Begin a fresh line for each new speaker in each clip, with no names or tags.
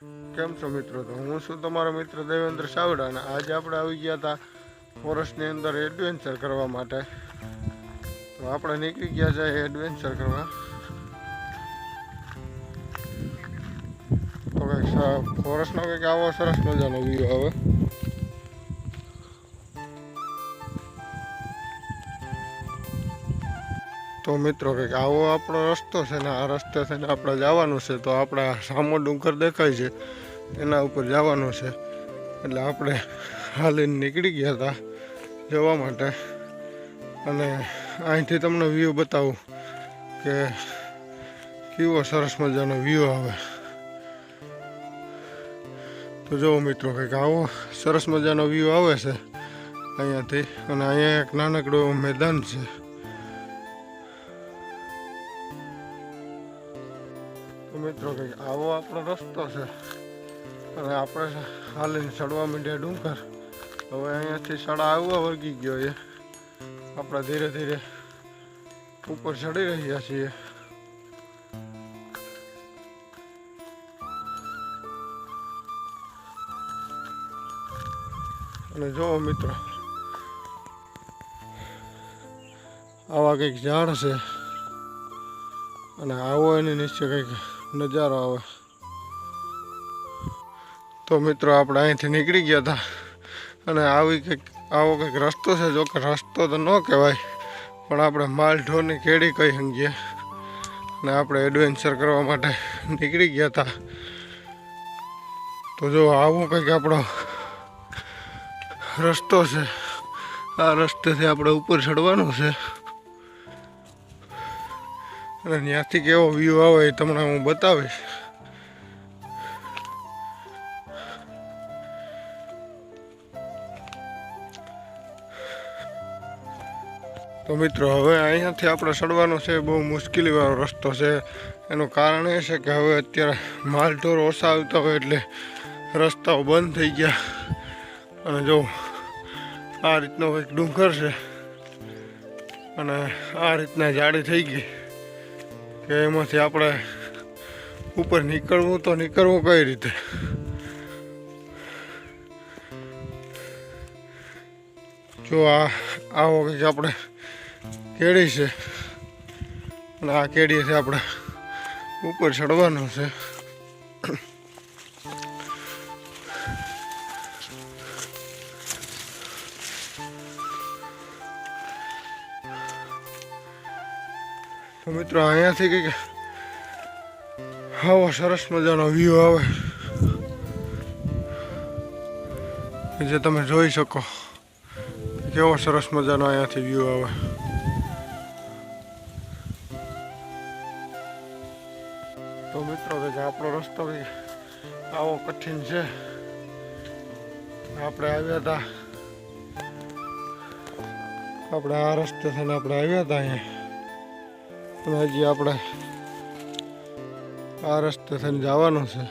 કેમ છો મિત્રો? તો હું છું તમારો મિત્ર દેવેન્દ્ર ચાવડા અને આજે આપણે આવી ગયા હતા ફોરેસ્ટની અંદર એડવેન્ચર કરવા માટે. તો આપણે નીકળી ગયા છે એડવેન્ચર કરવા. તો કંઈક ફોરેસ્ટનો કંઈક આવો સરસ મજાનો વ્યૂ આવે. તો મિત્રો કંઈક આવો આપણો રસ્તો છે ને આ રસ્તે થઈને આપણે જવાનું છે. તો આપણે સામો ડુંગર દેખાય છે એના ઉપર જવાનું છે, એટલે આપણે હાલીને નીકળી ગયા હતા જવા માટે. અને અહીંથી તમને વ્યૂ બતાવું કે કેવો સરસ મજાનો વ્યૂ આવે. તો જુઓ મિત્રો, કંઈક આવો સરસ મજાનો વ્યૂ આવે છે અહીંયાથી. અને અહીંયા એક નાનકડું મેદાન છે. તો મિત્રો કંઈક આવો આપણો રસ્તો છે અને આપણે હાલીને ચડવા માંડ્યા ડુંગર. હવે અહીંયાથી સડા આવવા વળગી ગયો છે. આપણે ધીરે ધીરે ઉપર ચડી રહ્યા છીએ. અને જુઓ મિત્રો, આવા કંઈક ઝાડ છે અને આવો એની નીચે કંઈક નજારો આવે. તો મિત્રો આપણે અહીંથી નીકળી ગયા હતા અને આવો કંઈક રસ્તો છે. જો કે રસ્તો તો ન કહેવાય, પણ આપણે માલ ઢોરની કેડી કહી સમજીએ. અને આપણે એડવેન્ચર કરવા માટે નીકળી ગયા હતા. તો જો આવો કંઈક આપણો રસ્તો છે. આ રસ્તેથી આપણે ઉપર ચડવાનું છે અને ત્યાંથી કેવો વ્યૂ આવે એ તમને હું બતાવીશ. તો મિત્રો, હવે અહીંયાથી આપણે ચડવાનું છે. બહુ મુશ્કેલીવાળો રસ્તો છે. એનું કારણ એ છે કે હવે અત્યારે માલઢોર ઓછા આવતા હોય એટલે રસ્તાઓ બંધ થઈ ગયા. અને જો આ રીતનો કંઈક ડુંગર છે અને આ રીતના જાડી થઈ ગઈ કે એમાંથી આપણે ઉપર નીકળવું કઈ રીતે? જો આવો કંઈક આપણે કેડી છે અને આ કેડીથી આપણે ઉપર ચડવાનું છે. તો મિત્રો, અહીંયાથી કંઈક આવો સરસ મજાનો વ્યૂ આવે જે તમે જોઈ શકો. કેવો સરસ મજાનો અહીંયાથી વ્યૂ આવે. તો મિત્રો, કંઈક આપણો રસ્તો કંઈક આવો કઠિન છે. આપણે આવ્યા હતા આ રસ્તે થઈને આપણે આવ્યા હતા અહીંયા. અને હજી આપણે આ રસ્તે થઈને જવાનું છે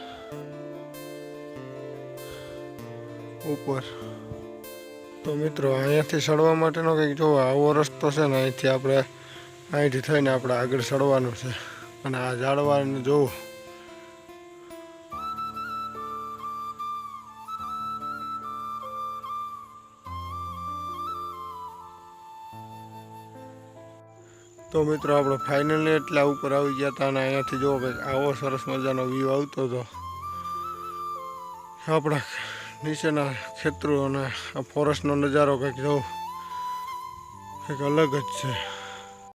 ઉપર. તો મિત્રો, અહીંયાથી ચડવા માટેનો કંઈક જો આવો રસ્તો છે ને, અહીંથી થઈને આપણે આગળ ચડવાનું છે. અને આ ઝાડવાને જોવું. તો મિત્રો, આપણે ફાઇનલી એટલા ઉપર આવી ગયા હતા અને અહીંયાથી જોવો કંઈક આવો સરસ મજાનો વ્યૂ આવતો હતો. આપણા નીચેના ખેતરો અને આ ફોરેસ્ટનો નજારો કંઈક જોવો કંઈક અલગ જ છે.